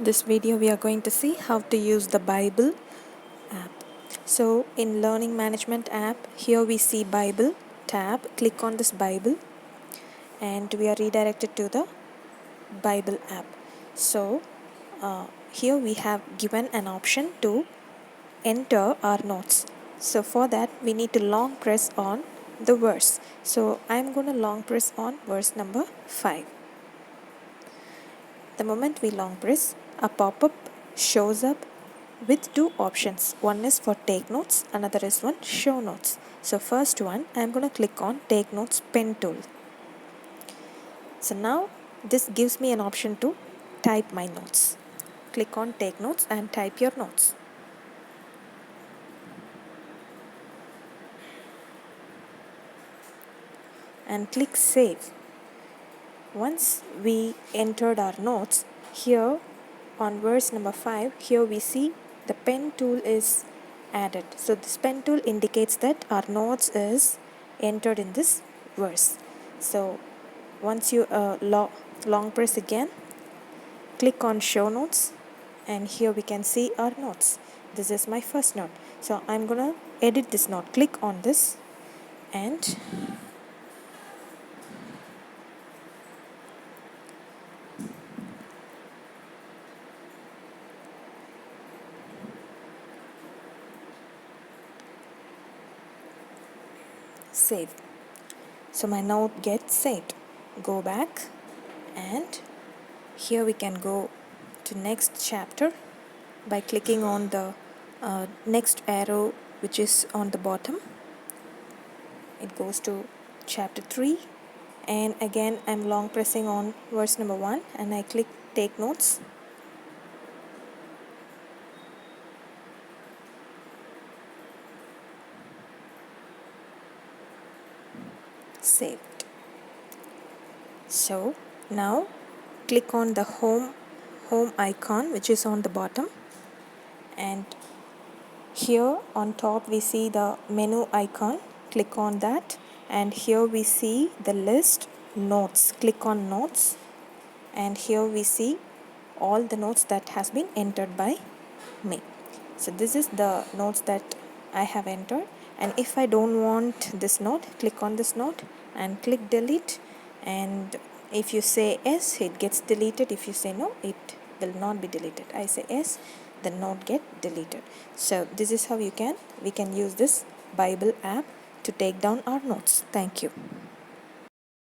This video we are going to see how to use the Bible app. So in Learning Management app, here we see Bible tab. Click on this Bible and we are redirected to the Bible app. So here we have given an option to enter our notes. So for that we need to long press on the verse. So I'm going to long press on verse number 5. The moment we long press, a pop-up shows up with two options. One is for take notes, another is one show notes. So first one, I'm going to click on take notes pen tool. So now this gives me an option to type my notes. Click on take notes and type your notes. And click save. Once we entered our notes, here on verse number 5, here we see the pen tool is added. So this pen tool indicates that our notes is entered in this verse. So once you long press again, click on show notes and here we can see our notes. This is my first note. So I'm gonna edit this note. Click on this and save. So my note gets saved. Go back and here we can go to next chapter by clicking on the next arrow which is on the bottom. It goes to chapter 3 and again I'm long pressing on verse number 1 and I click take notes. Saved. So now click on the home icon which is on the bottom and here on top we see the menu icon. Click on that and here we see the list notes. Click on notes and here we see all the notes that has been entered by me. So this is the notes that I have entered, and if I don't want this note, click on this note and click delete, and if you say yes, it gets deleted. If you say no, it will not be deleted. I say yes, the note get deleted. So this is how we can use this Bible app to take down our notes. Thank you.